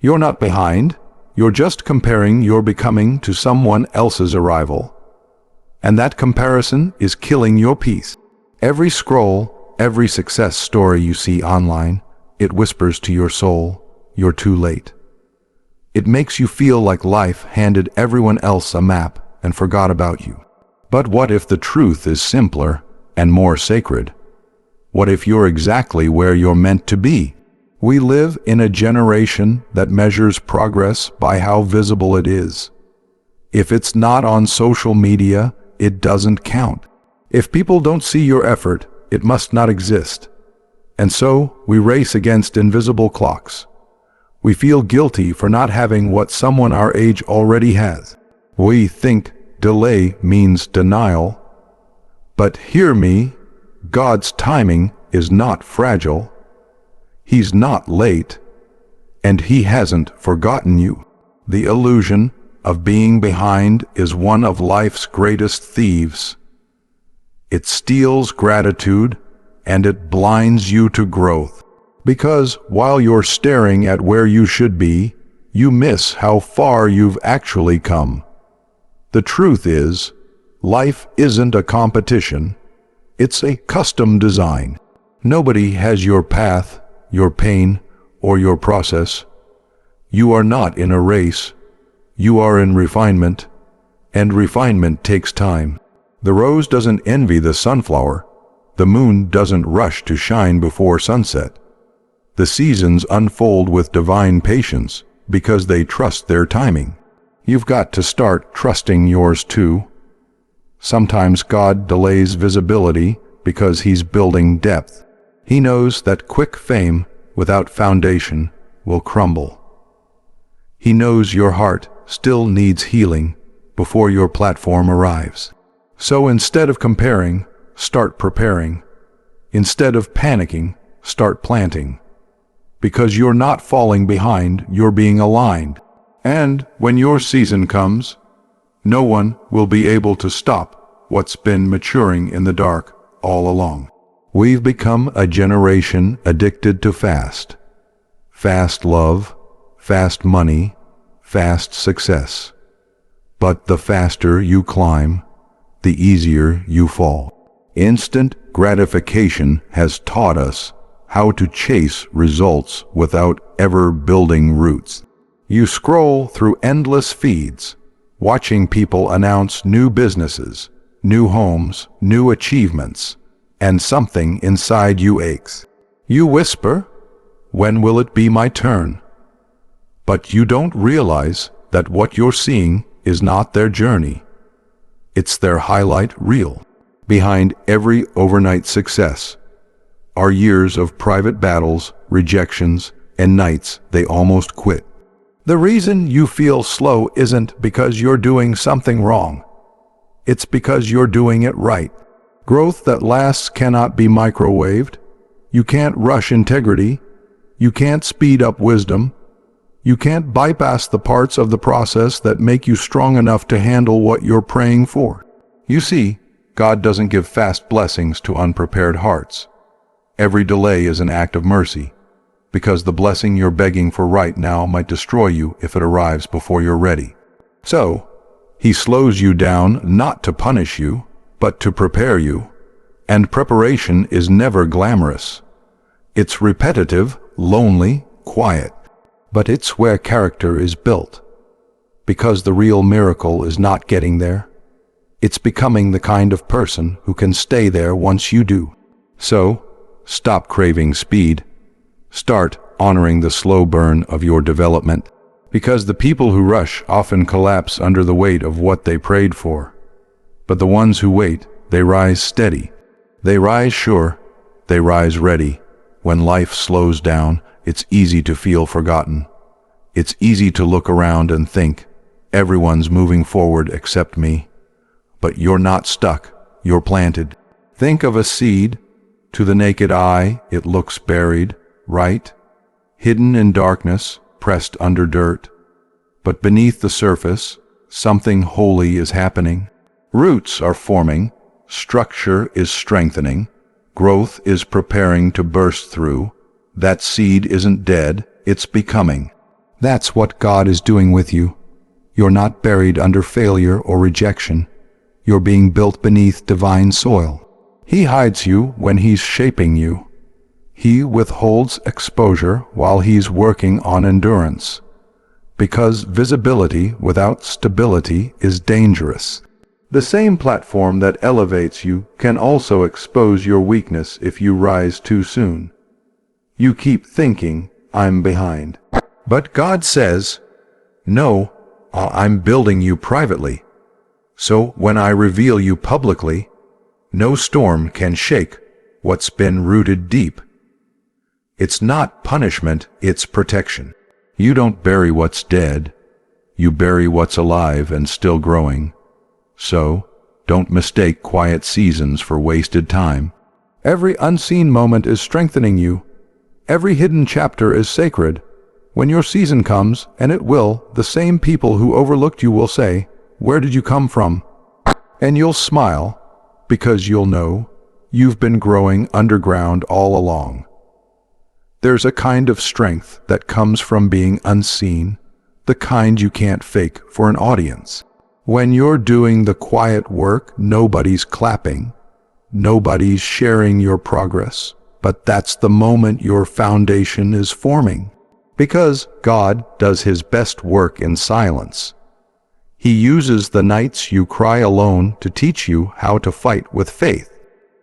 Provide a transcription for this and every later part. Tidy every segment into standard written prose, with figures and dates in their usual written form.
You're not behind. You're just comparing your becoming to someone else's arrival. And that comparison is killing your peace. Every scroll, every success story you see online, it whispers to your soul, you're too late. It makes you feel like life handed everyone else a map and forgot about you. But what if the truth is simpler and more sacred? What if you're exactly where you're meant to be? We live in a generation that measures progress by how visible it is. If it's not on social media, it doesn't count. If people don't see your effort, it must not exist. And so, we race against invisible clocks. We feel guilty for not having what someone our age already has. We think delay means denial. But hear me, God's timing is not fragile. He's not late, and He hasn't forgotten you. The illusion of being behind is one of life's greatest thieves. It steals gratitude, and it blinds you to growth. Because while you're staring at where you should be, you miss how far you've actually come. The truth is, life isn't a competition. It's a custom design. Nobody has your path, your pain, or your process. You are not in a race. You are in refinement, and refinement takes time. The rose doesn't envy the sunflower. The moon doesn't rush to shine before sunset. The seasons unfold with divine patience because they trust their timing. You've got to start trusting yours too. Sometimes God delays visibility because He's building depth. He knows that quick fame without foundation will crumble. He knows your heart still needs healing before your platform arrives. So instead of comparing, start preparing. Instead of panicking, start planting. Because you're not falling behind, you're being aligned. And when your season comes, no one will be able to stop what's been maturing in the dark all along. We've become a generation addicted to fast. Fast love, fast money, fast success. But the faster you climb, the easier you fall. Instant gratification has taught us how to chase results without ever building roots. You scroll through endless feeds, watching people announce new businesses, new homes, new achievements, and something inside you aches. You whisper, "When will it be my turn?" But you don't realize that what you're seeing is not their journey. It's their highlight reel. Behind every overnight success are years of private battles, rejections, and nights they almost quit. The reason you feel slow isn't because you're doing something wrong. It's because you're doing it right. Growth that lasts cannot be microwaved. You can't rush integrity. You can't speed up wisdom. You can't bypass the parts of the process that make you strong enough to handle what you're praying for. You see, God doesn't give fast blessings to unprepared hearts. Every delay is an act of mercy, because the blessing you're begging for right now might destroy you if it arrives before you're ready. So, He slows you down not to punish you, but to prepare you. And preparation is never glamorous. It's repetitive, lonely, quiet. But it's where character is built. Because the real miracle is not getting there. It's becoming the kind of person who can stay there once you do. So, stop craving speed. Start honoring the slow burn of your development. Because the people who rush often collapse under the weight of what they prayed for. But the ones who wait, they rise steady. They rise sure. They rise ready. When life slows down, it's easy to feel forgotten. It's easy to look around and think, everyone's moving forward except me. But you're not stuck, you're planted. Think of a seed. To the naked eye, it looks buried, right? Hidden in darkness, pressed under dirt. But beneath the surface, something holy is happening. Roots are forming, structure is strengthening, growth is preparing to burst through. That seed isn't dead, it's becoming. That's what God is doing with you. You're not buried under failure or rejection. You're being built beneath divine soil. He hides you when He's shaping you. He withholds exposure while He's working on endurance. Because visibility without stability is dangerous. The same platform that elevates you can also expose your weakness if you rise too soon. You keep thinking, I'm behind. But God says, no, I'm building you privately. So when I reveal you publicly, no storm can shake what's been rooted deep. It's not punishment, it's protection. You don't bury what's dead. You bury what's alive and still growing. So, don't mistake quiet seasons for wasted time. Every unseen moment is strengthening you. Every hidden chapter is sacred. When your season comes, and it will, the same people who overlooked you will say, "Where did you come from?" And you'll smile, because you'll know you've been growing underground all along. There's a kind of strength that comes from being unseen, the kind you can't fake for an audience. When you're doing the quiet work, nobody's clapping, nobody's sharing your progress, but that's the moment your foundation is forming. Because God does His best work in silence. He uses the nights you cry alone to teach you how to fight with faith.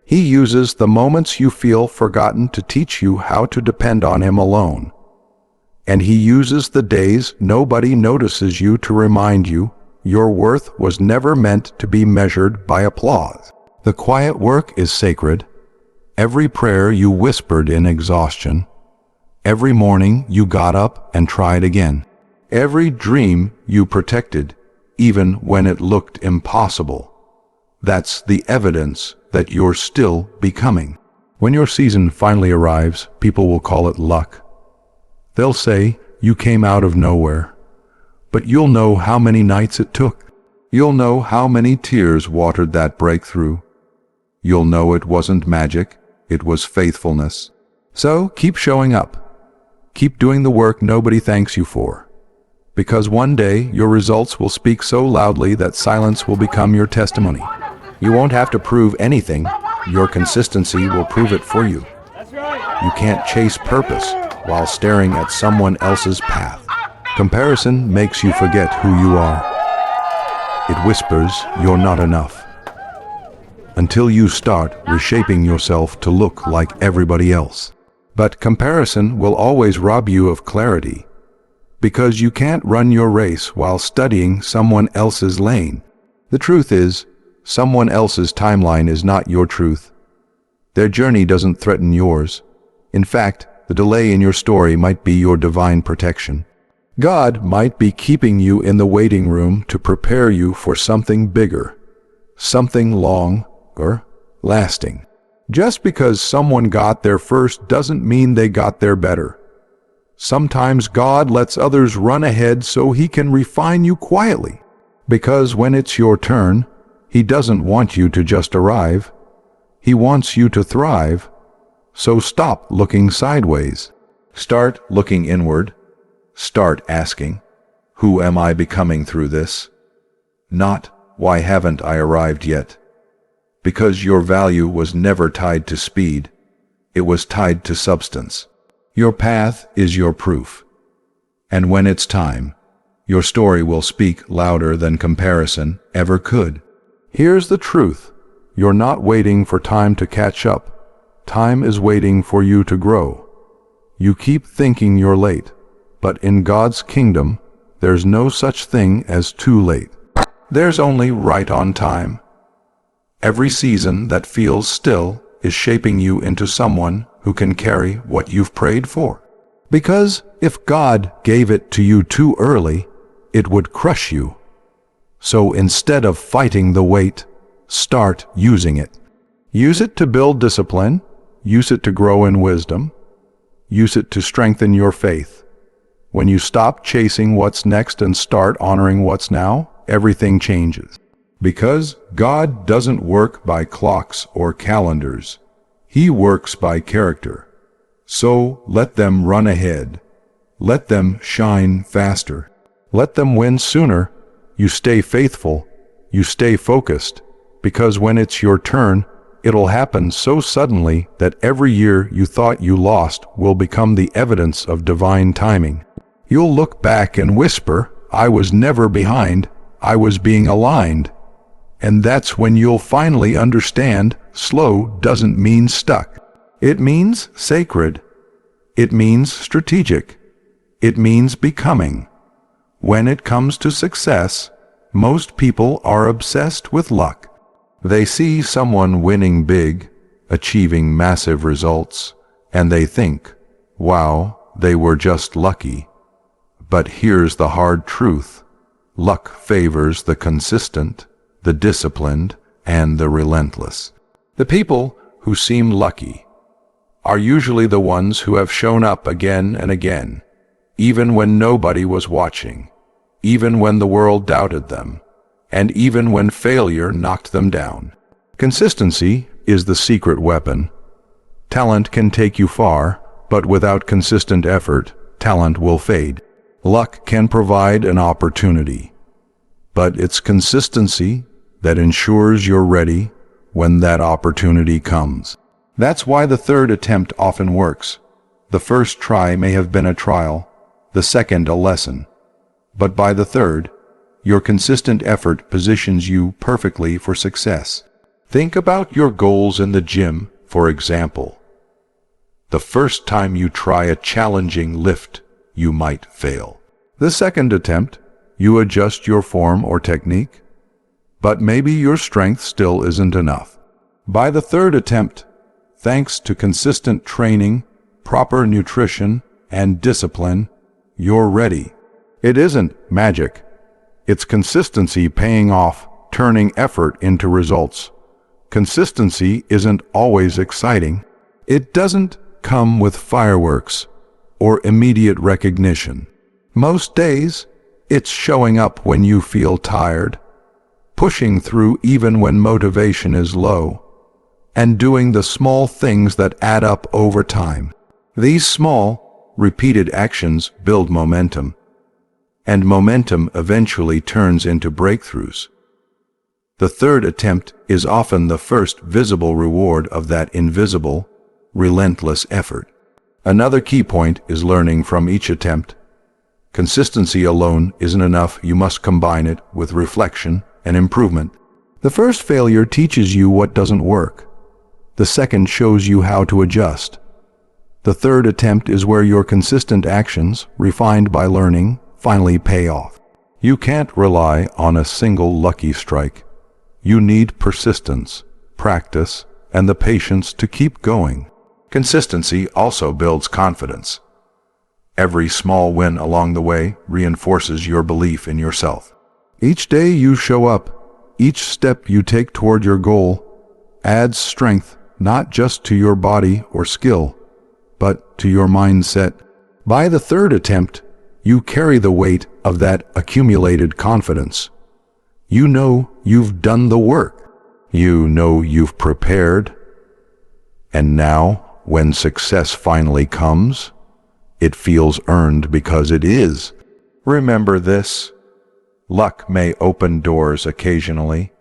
He uses the moments you feel forgotten to teach you how to depend on Him alone. And He uses the days nobody notices you to remind you your worth was never meant to be measured by applause. The quiet work is sacred. Every prayer you whispered in exhaustion. Every morning you got up and tried again. Every dream you protected, even when it looked impossible. That's the evidence that you're still becoming. When your season finally arrives, people will call it luck. They'll say, you came out of nowhere. But you'll know how many nights it took. You'll know how many tears watered that breakthrough. You'll know it wasn't magic, it was faithfulness. So keep showing up. Keep doing the work nobody thanks you for. Because one day your results will speak so loudly that silence will become your testimony. You won't have to prove anything. Your consistency will prove it for you. You can't chase purpose while staring at someone else's path. Comparison makes you forget who you are. It whispers you're not enough. Until you start reshaping yourself to look like everybody else. But comparison will always rob you of clarity. Because you can't run your race while studying someone else's lane. The truth is, someone else's timeline is not your truth. Their journey doesn't threaten yours. In fact, the delay in your story might be your divine protection. God might be keeping you in the waiting room to prepare you for something bigger, something longer lasting. Just because someone got there first doesn't mean they got there better. Sometimes God lets others run ahead so He can refine you quietly. Because when it's your turn, He doesn't want you to just arrive. He wants you to thrive. So stop looking sideways. Start looking inward. Start asking, who am I becoming through this? Not, why haven't I arrived yet? Because your value was never tied to speed. It was tied to substance. Your path is your proof. And when it's time, your story will speak louder than comparison ever could. Here's the truth. You're not waiting for time to catch up. Time is waiting for you to grow. You keep thinking you're late, but in God's kingdom, there's no such thing as too late. There's only right on time. Every season that feels still is shaping you into someone who can carry what you've prayed for. Because if God gave it to you too early, it would crush you. So instead of fighting the weight, start using it. Use it to build discipline. Use it to grow in wisdom. Use it to strengthen your faith. When you stop chasing what's next and start honoring what's now, everything changes. Because God doesn't work by clocks or calendars. He works by character. So let them run ahead. Let them shine faster. Let them win sooner. You stay faithful. You stay focused. Because when it's your turn, it'll happen so suddenly that every year you thought you lost will become the evidence of divine timing. You'll look back and whisper, "I was never behind. I was being aligned." And that's when you'll finally understand slow doesn't mean stuck. It means sacred. It means strategic. It means becoming. When it comes to success, most people are obsessed with luck. They see someone winning big, achieving massive results, and they think, wow, they were just lucky. But here's the hard truth. Luck favors the consistent, the disciplined, and the relentless. The people who seem lucky are usually the ones who have shown up again and again, even when nobody was watching, even when the world doubted them, and even when failure knocked them down. Consistency is the secret weapon. Talent can take you far, but without consistent effort, talent will fade. Luck can provide an opportunity, but it's consistency that ensures you're ready when that opportunity comes. That's why the third attempt often works. The first try may have been a trial, the second a lesson. But by the third, your consistent effort positions you perfectly for success. Think about your goals in the gym, for example. The first time you try a challenging lift, you might fail. The second attempt, you adjust your form or technique, but maybe your strength still isn't enough. By the third attempt, thanks to consistent training, proper nutrition, and discipline, you're ready. It isn't magic. It's consistency paying off, turning effort into results. Consistency isn't always exciting. It doesn't come with fireworks or immediate recognition. Most days, it's showing up when you feel tired, pushing through even when motivation is low, and doing the small things that add up over time. These small, repeated actions build momentum, and momentum eventually turns into breakthroughs. The third attempt is often the first visible reward of that invisible, relentless effort. Another key point is learning from each attempt. Consistency alone isn't enough. You must combine it with reflection and improvement. The first failure teaches you what doesn't work. The second shows you how to adjust. The third attempt is where your consistent actions, refined by learning, finally pay off. You can't rely on a single lucky strike. You need persistence, practice, and the patience to keep going. Consistency also builds confidence. Every small win along the way reinforces your belief in yourself. Each day you show up, each step you take toward your goal, adds strength not just to your body or skill, but to your mindset. By the third attempt, you carry the weight of that accumulated confidence. You know you've done the work. You know you've prepared. And now, when success finally comes, it feels earned because it is. Remember this. Luck may open doors occasionally,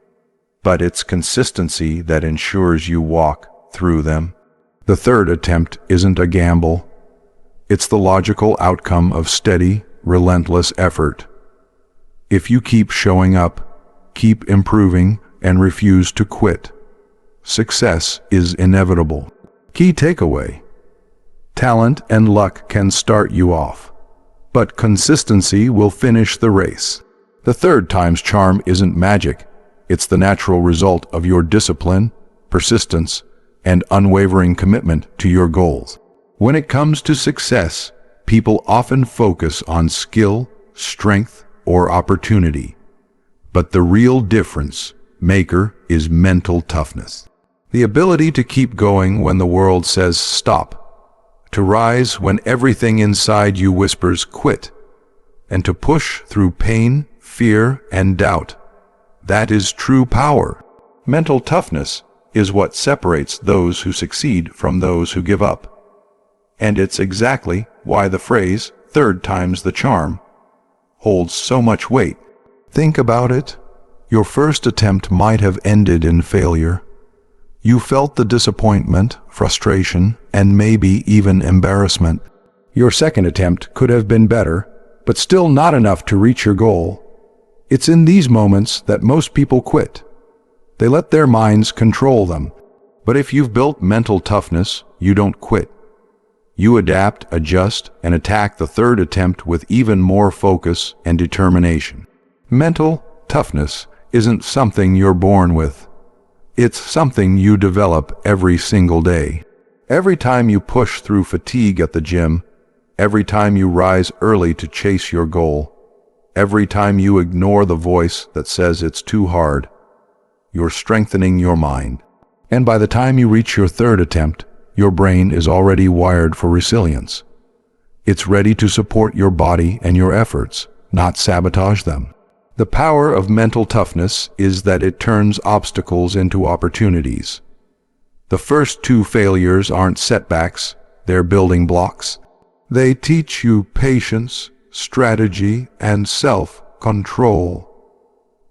but it's consistency that ensures you walk through them. The third attempt isn't a gamble. It's the logical outcome of steady, relentless effort. If you keep showing up, keep improving, and refuse to quit, success is inevitable. Key takeaway: talent and luck can start you off, but consistency will finish the race. The third time's charm isn't magic. It's the natural result of your discipline, persistence, and unwavering commitment to your goals. When it comes to success, people often focus on skill, strength, or opportunity. But the real difference maker is mental toughness. The ability to keep going when the world says stop, to rise when everything inside you whispers quit, and to push through pain, fear, and doubt. That is true power. Mental toughness is what separates those who succeed from those who give up. And it's exactly why the phrase, third time's the charm holds so much weight. Think about it. Your first attempt might have ended in failure. You felt the disappointment, frustration, and maybe even embarrassment. Your second attempt could have been better, but still not enough to reach your goal. It's in these moments that most people quit. They let their minds control them. But if you've built mental toughness, you don't quit. You adapt, adjust, and attack the third attempt with even more focus and determination. Mental toughness isn't something you're born with. It's something you develop every single day. Every time you push through fatigue at the gym, every time you rise early to chase your goal, every time you ignore the voice that says it's too hard, you're strengthening your mind. And by the time you reach your third attempt, your brain is already wired for resilience. It's ready to support your body and your efforts, not sabotage them. The power of mental toughness is that it turns obstacles into opportunities. The first two failures aren't setbacks, they're building blocks. They teach you patience, strategy, and self-control.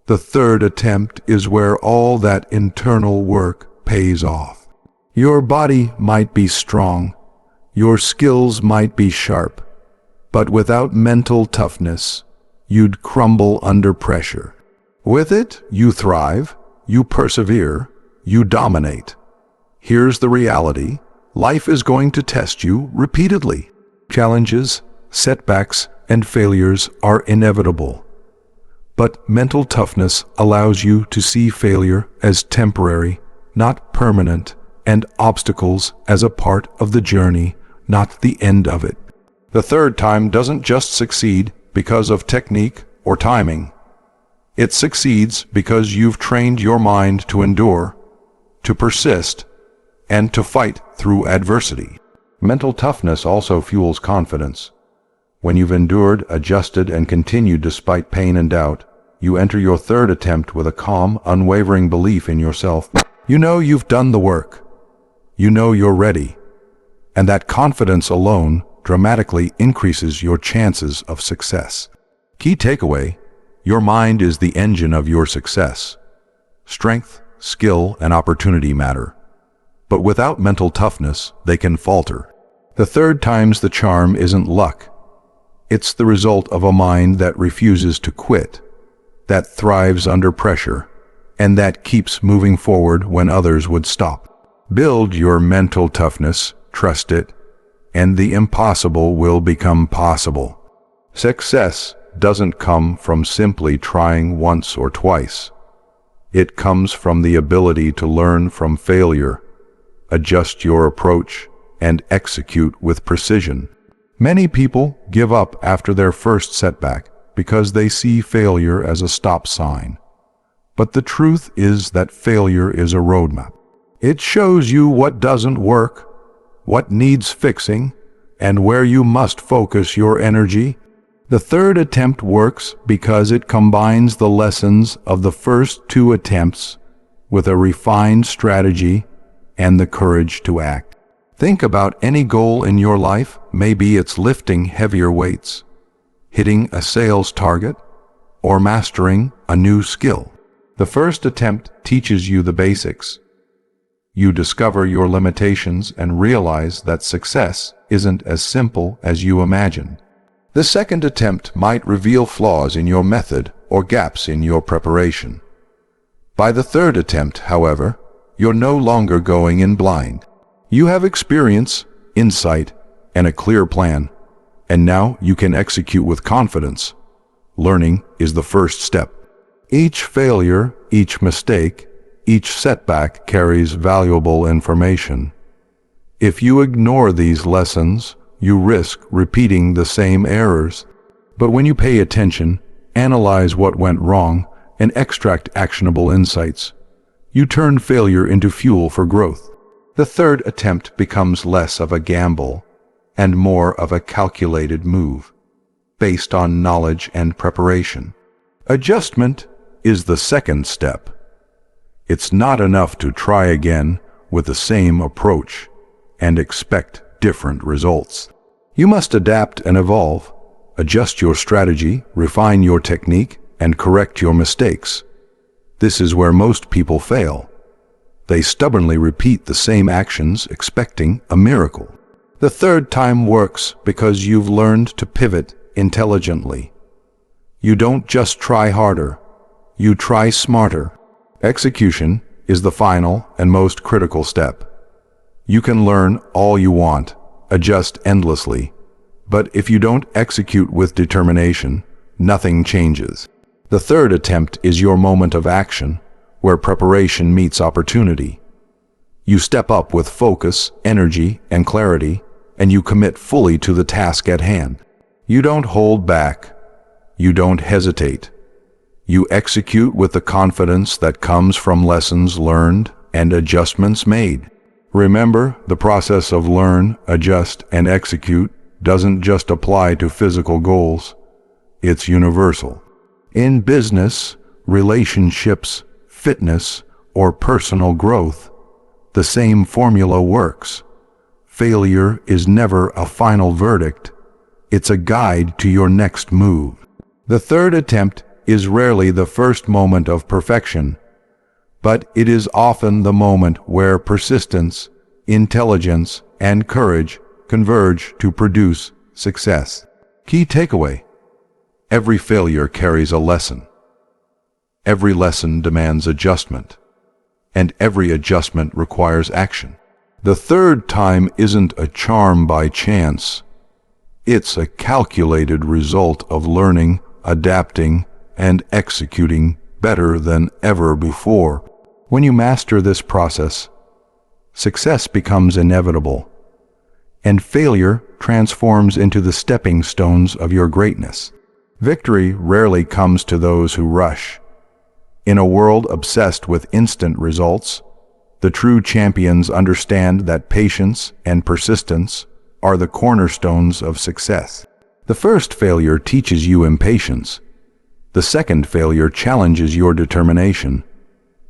The third attempt is where all that internal work pays off. Your body might be strong, your skills might be sharp, but without mental toughness, you'd crumble under pressure. With it, you thrive, you persevere, you dominate. Here's the reality: life is going to test you repeatedly. Challenges, setbacks, and failures are inevitable. But mental toughness allows you to see failure as temporary, not permanent, and obstacles as a part of the journey, not the end of it. The third time doesn't just succeed because of technique or timing. It succeeds because you've trained your mind to endure, to persist, and to fight through adversity. Mental toughness also fuels confidence. When you've endured, adjusted, and continued despite pain and doubt, you enter your third attempt with a calm, unwavering belief in yourself. You know you've done the work. You know you're ready. And that confidence alone dramatically increases your chances of success. Key takeaway: your mind is the engine of your success. Strength, skill, and opportunity matter. But without mental toughness, they can falter. The third time's the charm isn't luck. It's the result of a mind that refuses to quit, that thrives under pressure, and that keeps moving forward when others would stop. Build your mental toughness, trust it, and the impossible will become possible. Success doesn't come from simply trying once or twice. It comes from the ability to learn from failure, adjust your approach, and execute with precision. Many people give up after their first setback because they see failure as a stop sign. But the truth is that failure is a roadmap. It shows you what doesn't work, what needs fixing, and where you must focus your energy. The third attempt works because it combines the lessons of the first two attempts with a refined strategy and the courage to act. Think about any goal in your life. Maybe it's lifting heavier weights, hitting a sales target, or mastering a new skill. The first attempt teaches you the basics. You discover your limitations and realize that success isn't as simple as you imagined. The second attempt might reveal flaws in your method or gaps in your preparation. By the third attempt, however, you're no longer going in blind. You have experience, insight, and a clear plan, and now you can execute with confidence. Learning is the first step. Each failure, each mistake, each setback carries valuable information. If you ignore these lessons, you risk repeating the same errors. But when you pay attention, analyze what went wrong, and extract actionable insights, you turn failure into fuel for growth. The third attempt becomes less of a gamble and more of a calculated move, based on knowledge and preparation. Adjustment is the second step. It's not enough to try again with the same approach and expect different results. You must adapt and evolve, adjust your strategy, refine your technique, and correct your mistakes. This is where most people fail. They stubbornly repeat the same actions, expecting a miracle. The third time works because you've learned to pivot intelligently. You don't just try harder, you try smarter. Execution is the final and most critical step. You can learn all you want, adjust endlessly, but if you don't execute with determination, nothing changes. The third attempt is your moment of action, where preparation meets opportunity. You step up with focus, energy, and clarity, and you commit fully to the task at hand. You don't hold back. You don't hesitate. You execute with the confidence that comes from lessons learned and adjustments made. Remember, the process of learn, adjust, and execute doesn't just apply to physical goals. It's universal. In business, relationships, fitness, or personal growth, the same formula works. Failure is never a final verdict. It's a guide to your next move. The third attempt is rarely the first moment of perfection, but it is often the moment where persistence, intelligence, and courage converge to produce success. Key takeaway: every failure carries a lesson. Every lesson demands adjustment, and every adjustment requires action. The third time isn't a charm by chance. It's a calculated result of learning, adapting, and executing better than ever before. When you master this process, success becomes inevitable, and failure transforms into the stepping stones of your greatness. Victory rarely comes to those who rush. In a world obsessed with instant results, the true champions understand that patience and persistence are the cornerstones of success. The first failure teaches you impatience. The second failure challenges your determination.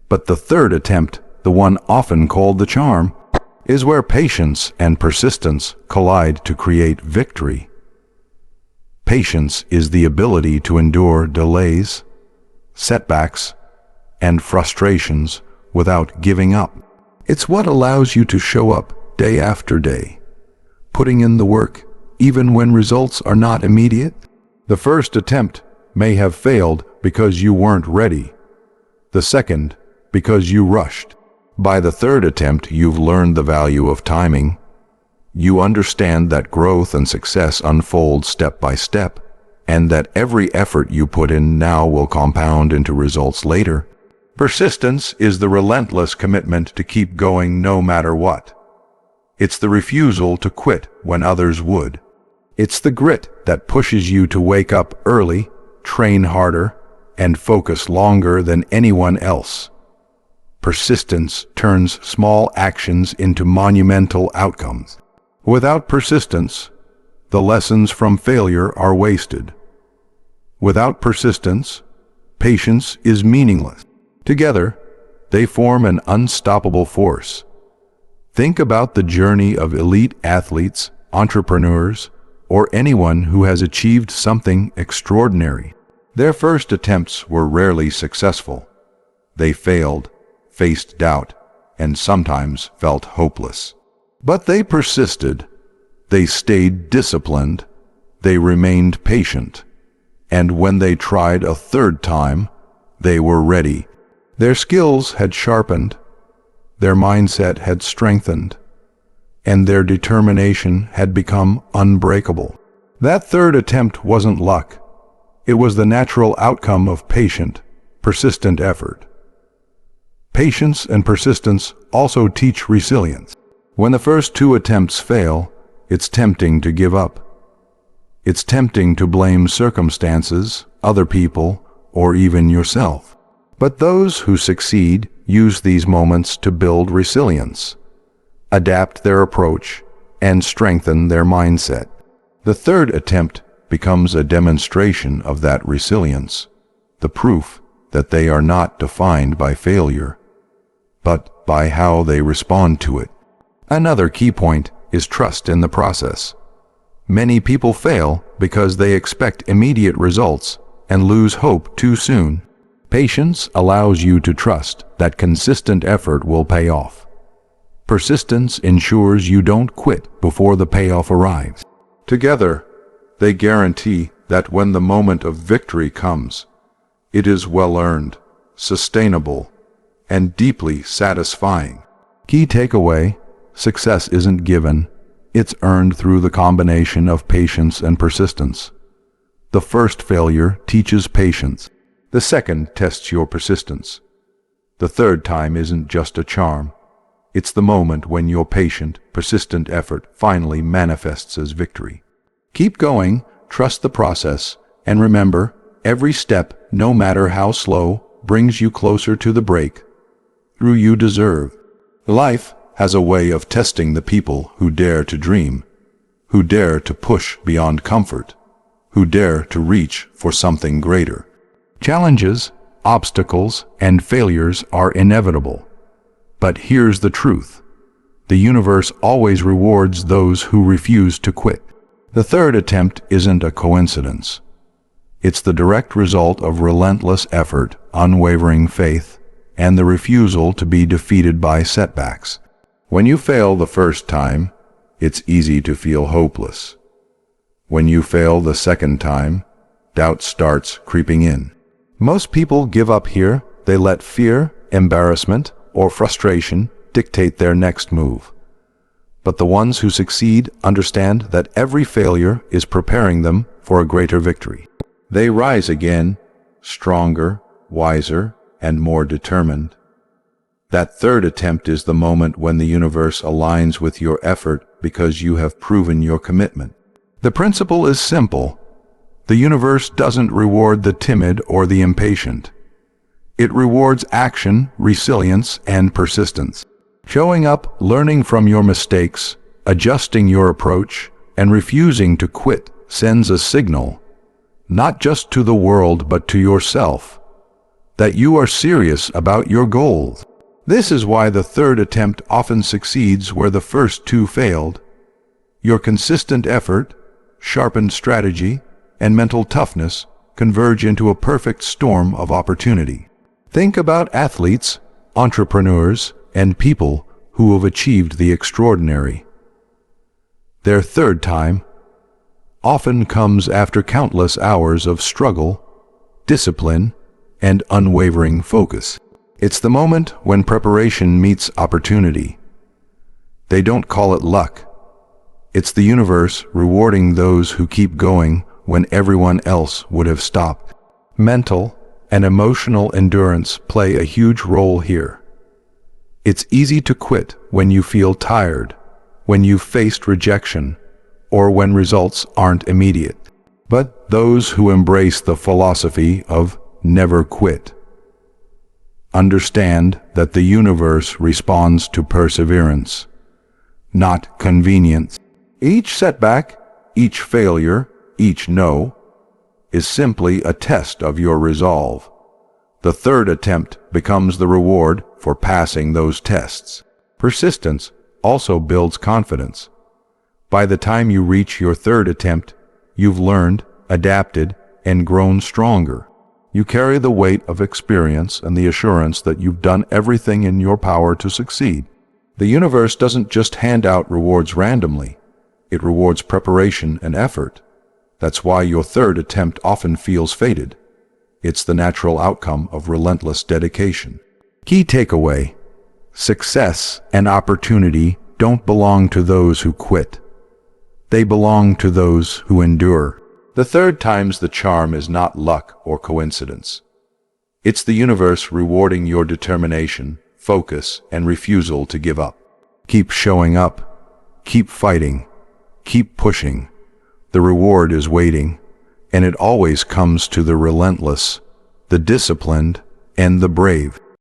But the third attempt, the one often called the charm, is where patience and persistence collide to create victory. Patience is the ability to endure delays, setbacks, and frustrations without giving up. It's what allows you to show up day after day, putting in the work even when results are not immediate. The first attempt may have failed because you weren't ready. The second, because you rushed. By the third attempt, you've learned the value of timing. You understand that growth and success unfold step by step, and that every effort you put in now will compound into results later. Persistence is the relentless commitment to keep going no matter what. It's the refusal to quit when others would. It's the grit that pushes you to wake up early, train harder, and focus longer than anyone else. Persistence turns small actions into monumental outcomes. Without persistence, the lessons from failure are wasted. Without persistence, patience is meaningless. Together, they form an unstoppable force. Think about the journey of elite athletes, entrepreneurs, or anyone who has achieved something extraordinary. Their first attempts were rarely successful. They failed, faced doubt, and sometimes felt hopeless. But they persisted. They stayed disciplined. They remained patient. And when they tried a third time, they were ready. Their skills had sharpened, their mindset had strengthened, and their determination had become unbreakable. That third attempt wasn't luck. It was the natural outcome of patient, persistent effort. Patience and persistence also teach resilience. When the first two attempts fail, it's tempting to give up. It's tempting to blame circumstances, other people, or even yourself. But those who succeed use these moments to build resilience, adapt their approach, and strengthen their mindset. The third attempt becomes a demonstration of that resilience, the proof that they are not defined by failure, but by how they respond to it. Another key point is trust in the process. Many people fail because they expect immediate results and lose hope too soon. Patience allows you to trust that consistent effort will pay off. Persistence ensures you don't quit before the payoff arrives. Together, they guarantee that when the moment of victory comes, it is well-earned, sustainable, and deeply satisfying. Key takeaway: success isn't given, it's earned through the combination of patience and persistence. The first failure teaches patience. The second tests your persistence. The third time isn't just a charm. It's the moment when your patient, persistent effort finally manifests as victory. Keep going, trust the process, and remember, every step, no matter how slow, brings you closer to the breakthrough you deserve. Life has a way of testing the people who dare to dream, who dare to push beyond comfort, who dare to reach for something greater. Challenges, obstacles, and failures are inevitable. But here's the truth: the universe always rewards those who refuse to quit. The third attempt isn't a coincidence. It's the direct result of relentless effort, unwavering faith, and the refusal to be defeated by setbacks. When you fail the first time, it's easy to feel hopeless. When you fail the second time, doubt starts creeping in. Most people give up here. They let fear, embarrassment, or frustration dictate their next move. But the ones who succeed understand that every failure is preparing them for a greater victory. They rise again, stronger, wiser, and more determined. That third attempt is the moment when the universe aligns with your effort because you have proven your commitment. The principle is simple. The universe doesn't reward the timid or the impatient. It rewards action, resilience, and persistence. Showing up, learning from your mistakes, adjusting your approach, and refusing to quit sends a signal, not just to the world but to yourself, that you are serious about your goals. This is why the third attempt often succeeds where the first two failed. Your consistent effort, sharpened strategy, and mental toughness converge into a perfect storm of opportunity. Think about athletes, entrepreneurs, and people who have achieved the extraordinary. Their third time often comes after countless hours of struggle, discipline, and unwavering focus. It's the moment when preparation meets opportunity. They don't call it luck. It's the universe rewarding those who keep going when everyone else would have stopped. Mental and emotional endurance play a huge role here. It's easy to quit when you feel tired, when you've faced rejection, or when results aren't immediate. But those who embrace the philosophy of never quit understand that the universe responds to perseverance, not convenience. Each setback, each failure, each no, is simply a test of your resolve. The third attempt becomes the reward for passing those tests. Persistence also builds confidence. By the time you reach your third attempt, you've learned, adapted, and grown stronger. You carry the weight of experience and the assurance that you've done everything in your power to succeed. The universe doesn't just hand out rewards randomly. It rewards preparation and effort. That's why your third attempt often feels fated. It's the natural outcome of relentless dedication. Key takeaway: success and opportunity don't belong to those who quit. They belong to those who endure. The third time's the charm is not luck or coincidence. It's the universe rewarding your determination, focus, and refusal to give up. Keep showing up. Keep fighting. Keep pushing. The reward is waiting, and it always comes to the relentless, the disciplined, and the brave.